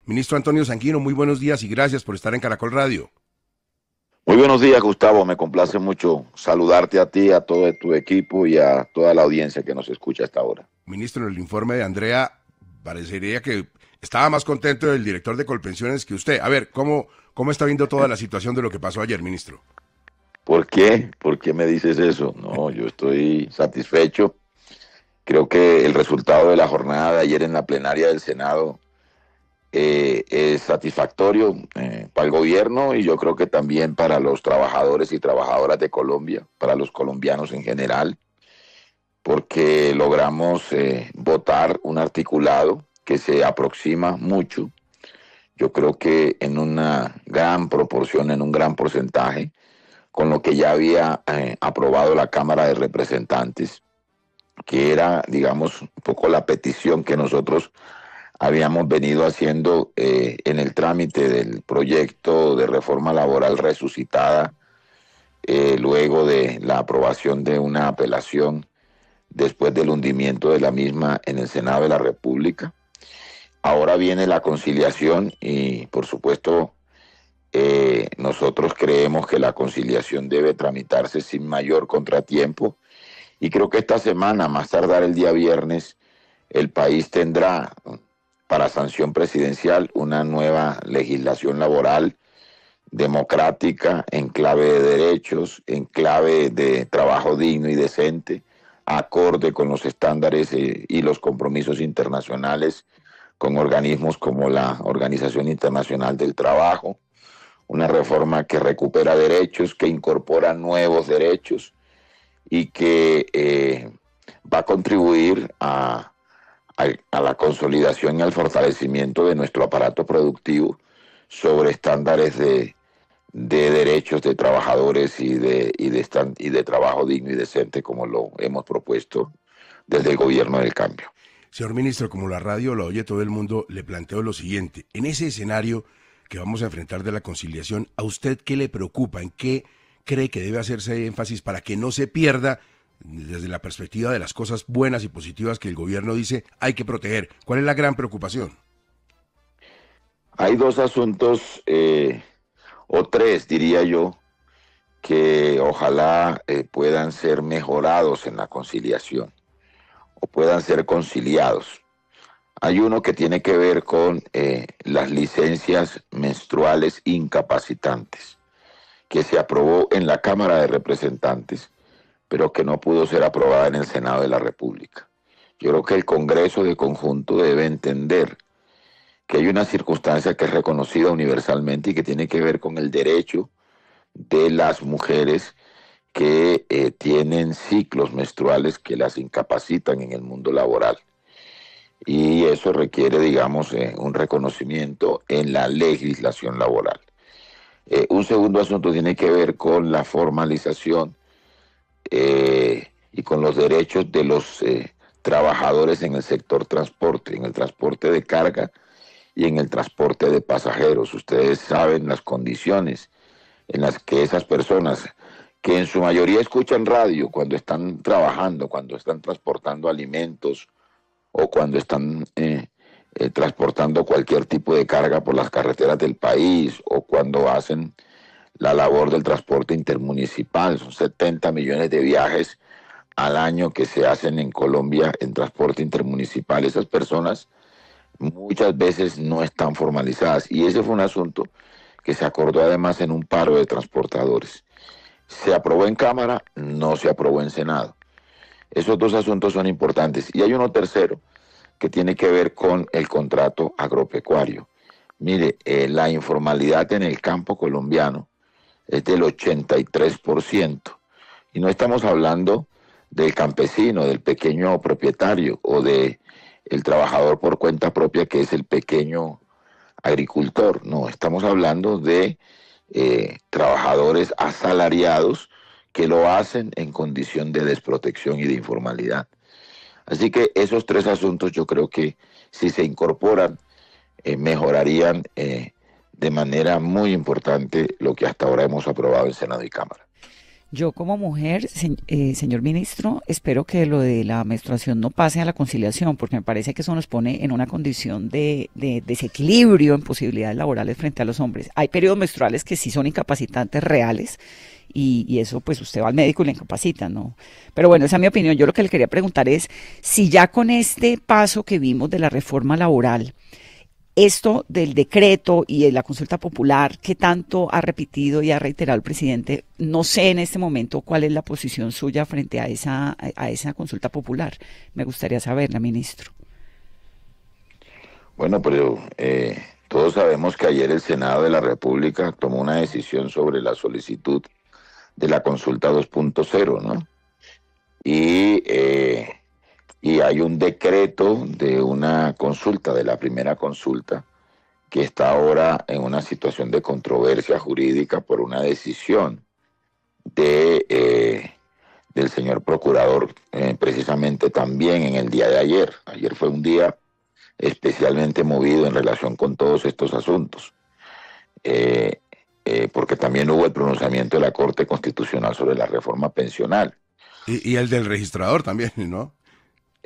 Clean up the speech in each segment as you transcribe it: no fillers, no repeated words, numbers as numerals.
Ministro Antonio Sanguino, muy buenos días y gracias por estar en Caracol Radio. Muy buenos días, Gustavo. Me complace mucho saludarte a ti, a todo tu equipo y a toda la audiencia que nos escucha hasta ahora. Ministro, en el informe de Andrea parecería que estaba más contento el director de Colpensiones que usted. A ver, ¿cómo está viendo toda la situación de lo que pasó ayer, ministro? ¿Por qué? ¿Por qué me dices eso? No, yo estoy satisfecho. Creo que el resultado de la jornada de ayer en la plenaria del Senado es satisfactorio para el gobierno y yo creo que también para los trabajadores y trabajadoras de Colombia, para los colombianos en general, porque logramos votar un articulado que se aproxima mucho, yo creo que en una gran proporción, en un gran porcentaje, con lo que ya había aprobado la Cámara de Representantes, que era, digamos, un poco la petición que nosotros habíamos venido haciendo en el trámite del proyecto de reforma laboral resucitada, luego de la aprobación de una apelación después del hundimiento de la misma en el Senado de la República. Ahora viene la conciliación y, por supuesto, nosotros creemos que la conciliación debe tramitarse sin mayor contratiempo y creo que esta semana, más tardar el día viernes, el país tendrá para sanción presidencial una nueva legislación laboral democrática, en clave de derechos, en clave de trabajo digno y decente, acorde con los estándares y los compromisos internacionales con organismos como la Organización Internacional del Trabajo, una reforma que recupera derechos, que incorpora nuevos derechos y que va a contribuir a la consolidación y al fortalecimiento de nuestro aparato productivo sobre estándares de derechos de trabajadores y de trabajo digno y decente como lo hemos propuesto desde el gobierno del cambio. Señor ministro, como la radio lo oye todo el mundo, le planteo lo siguiente. En ese escenario que vamos a enfrentar de la conciliación, ¿a usted qué le preocupa? ¿En qué cree que debe hacerse énfasis para que no se pierda desde la perspectiva de las cosas buenas y positivas que el gobierno dice hay que proteger? ¿Cuál es la gran preocupación? Hay dos asuntos, o tres diría yo, que ojalá puedan ser mejorados en la conciliación o puedan ser conciliados. Hay uno que tiene que ver con las licencias menstruales incapacitantes, que se aprobó en la Cámara de Representantes, pero que no pudo ser aprobada en el Senado de la República. Yo creo que el Congreso de conjunto debe entender que hay una circunstancia que es reconocida universalmente y que tiene que ver con el derecho de las mujeres que tienen ciclos menstruales que las incapacitan en el mundo laboral. Y eso requiere, digamos, un reconocimiento en la legislación laboral. Un segundo asunto tiene que ver con la formalización y con los derechos de los trabajadores en el sector transporte, en el transporte de carga y en el transporte de pasajeros. Ustedes saben las condiciones en las que esas personas, que en su mayoría escuchan radio cuando están trabajando, cuando están transportando alimentos o cuando están transportando cualquier tipo de carga por las carreteras del país o cuando hacen la labor del transporte intermunicipal. Son 70 millones de viajes al año que se hacen en Colombia en transporte intermunicipal. Esas personas muchas veces no están formalizadas y ese fue un asunto que se acordó además en un paro de transportadores. Se aprobó en Cámara, no se aprobó en Senado. Esos dos asuntos son importantes. Y hay uno tercero que tiene que ver con el contrato agropecuario. Mire, la informalidad en el campo colombiano es del 83%. Y no estamos hablando del campesino, del pequeño propietario o del trabajador por cuenta propia que es el pequeño agricultor. No, estamos hablando de trabajadores asalariados que lo hacen en condición de desprotección y de informalidad. Así que esos tres asuntos yo creo que si se incorporan mejorarían de manera muy importante lo que hasta ahora hemos aprobado en Senado y Cámara. Yo como mujer, señor ministro, espero que lo de la menstruación no pase a la conciliación, porque me parece que eso nos pone en una condición de desequilibrio en posibilidades laborales frente a los hombres. Hay periodos menstruales que sí son incapacitantes reales y eso pues usted va al médico y le incapacita, ¿no? Pero bueno, esa es mi opinión. Yo lo que le quería preguntar es si ya con este paso que vimos de la reforma laboral, esto del decreto y de la consulta popular que tanto ha repetido y ha reiterado el presidente, no sé en este momento cuál es la posición suya frente a esa consulta popular. Me gustaría saberla, ministro. Bueno, pero todos sabemos que ayer el Senado de la República tomó una decisión sobre la solicitud de la consulta 2.0, ¿no? Y, eh, y hay un decreto de una consulta, de la primera consulta, que está ahora en una situación de controversia jurídica por una decisión del señor procurador, precisamente también en el día de ayer. Ayer fue un día especialmente movido en relación con todos estos asuntos, eh, porque también hubo el pronunciamiento de la Corte Constitucional sobre la reforma pensional. Y el del registrador también, ¿no?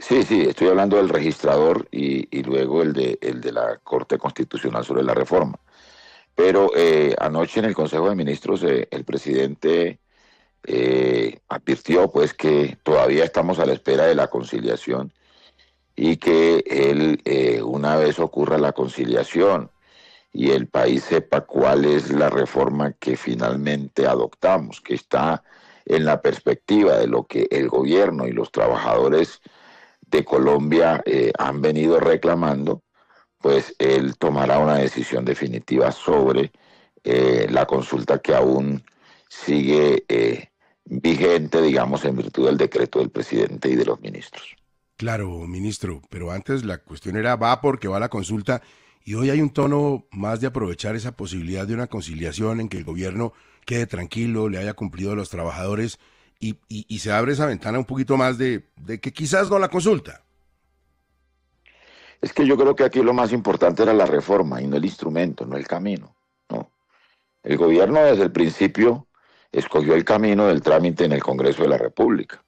Sí, sí, estoy hablando del registrador y luego el de la Corte Constitucional sobre la reforma. Pero anoche en el Consejo de Ministros el presidente advirtió pues que todavía estamos a la espera de la conciliación y que él, una vez ocurra la conciliación y el país sepa cuál es la reforma que finalmente adoptamos, que está en la perspectiva de lo que el gobierno y los trabajadores de Colombia han venido reclamando, pues él tomará una decisión definitiva sobre la consulta que aún sigue vigente, digamos, en virtud del decreto del presidente y de los ministros. Claro, ministro, pero antes la cuestión era va porque va la consulta y hoy hay un tono más de aprovechar esa posibilidad de una conciliación en que el gobierno quede tranquilo, le haya cumplido a los trabajadores y se abre esa ventana un poquito más de que quizás no la consulta. Es que yo creo que aquí lo más importante era la reforma y no el instrumento, no el camino, ¿no? El gobierno desde el principio escogió el camino del trámite en el Congreso de la República,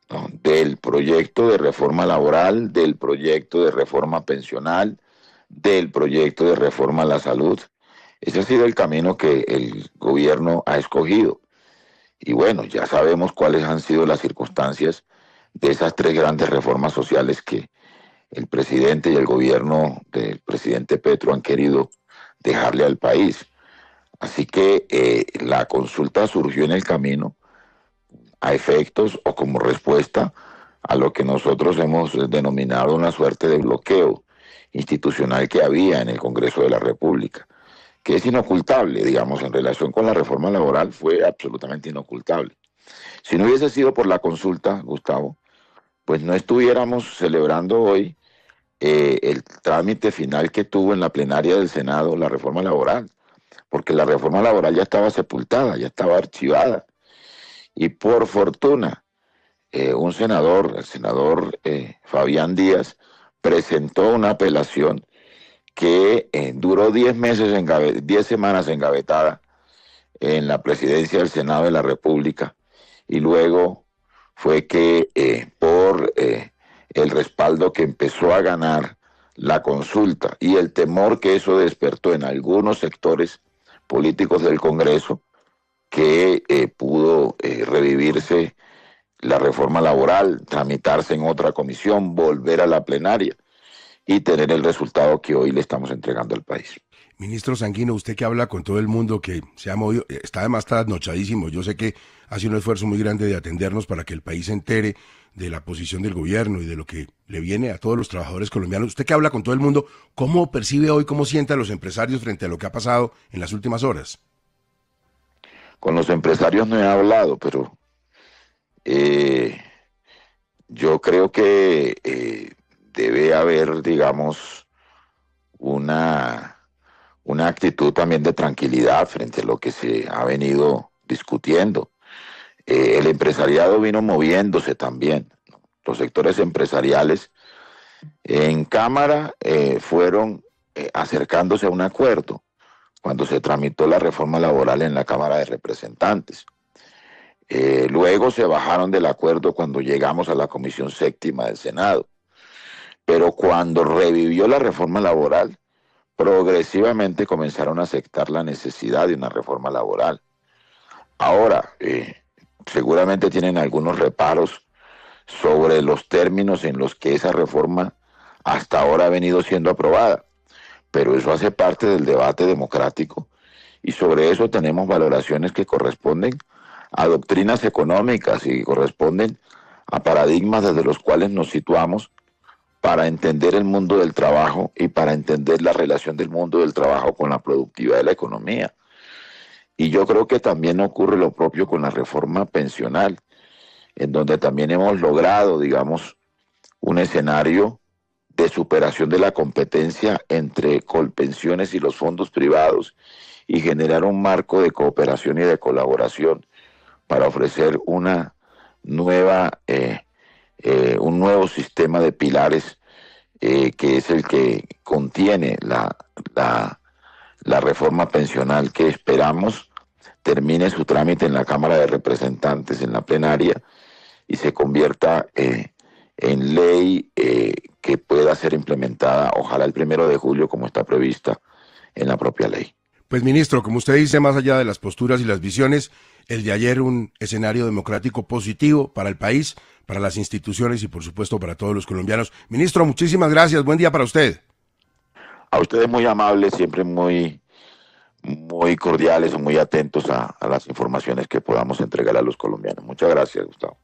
¿no? Del proyecto de reforma laboral, del proyecto de reforma pensional, del proyecto de reforma a la salud. Ese ha sido el camino que el gobierno ha escogido. Y bueno, ya sabemos cuáles han sido las circunstancias de esas tres grandes reformas sociales que el presidente y el gobierno del presidente Petro han querido dejarle al país. Así que la consulta surgió en el camino a efectos o como respuesta a lo que nosotros hemos denominado una suerte de bloqueo institucional que había en el Congreso de la República, que es inocultable, digamos, en relación con la reforma laboral fue absolutamente inocultable. Si no hubiese sido por la consulta, Gustavo, pues no estuviéramos celebrando hoy el trámite final que tuvo en la plenaria del Senado la reforma laboral, porque la reforma laboral ya estaba sepultada, ya estaba archivada. Y por fortuna, un senador, el senador Fabián Díaz, presentó una apelación que duró 10 meses, 10 semanas engavetada en la presidencia del Senado de la República y luego fue que por el respaldo que empezó a ganar la consulta y el temor que eso despertó en algunos sectores políticos del Congreso, que pudo revivirse la reforma laboral, tramitarse en otra comisión, volver a la plenaria y tener el resultado que hoy le estamos entregando al país. Ministro Sanguino, usted que habla con todo el mundo, que se ha movido, está además trasnochadísimo, yo sé que hace un esfuerzo muy grande de atendernos para que el país se entere de la posición del gobierno y de lo que le viene a todos los trabajadores colombianos. Usted que habla con todo el mundo, ¿cómo percibe hoy, cómo siente a los empresarios frente a lo que ha pasado en las últimas horas? Con los empresarios no he hablado, pero yo creo que debe haber, digamos, una actitud también de tranquilidad frente a lo que se ha venido discutiendo. El empresariado vino moviéndose también, ¿no? Los sectores empresariales en Cámara fueron acercándose a un acuerdo cuando se tramitó la reforma laboral en la Cámara de Representantes. Luego se bajaron del acuerdo cuando llegamos a la Comisión Séptima del Senado. Pero cuando revivió la reforma laboral, progresivamente comenzaron a aceptar la necesidad de una reforma laboral. Ahora, seguramente tienen algunos reparos sobre los términos en los que esa reforma hasta ahora ha venido siendo aprobada, pero eso hace parte del debate democrático y sobre eso tenemos valoraciones que corresponden a doctrinas económicas y corresponden a paradigmas desde los cuales nos situamos para entender el mundo del trabajo y para entender la relación del mundo del trabajo con la productividad de la economía. Y yo creo que también ocurre lo propio con la reforma pensional, en donde también hemos logrado, digamos, un escenario de superación de la competencia entre Colpensiones y los fondos privados y generar un marco de cooperación y de colaboración para ofrecer una nueva, un nuevo sistema de pilares que es el que contiene la reforma pensional que esperamos termine su trámite en la Cámara de Representantes, en la plenaria, y se convierta en ley que pueda ser implementada, ojalá el 1 de julio, como está prevista en la propia ley. Pues ministro, como usted dice, más allá de las posturas y las visiones, el de ayer un escenario democrático positivo para el país, para las instituciones y por supuesto para todos los colombianos. Ministro, muchísimas gracias, buen día para usted. A ustedes muy amables, siempre muy cordiales o muy atentos a las informaciones que podamos entregar a los colombianos. Muchas gracias, Gustavo.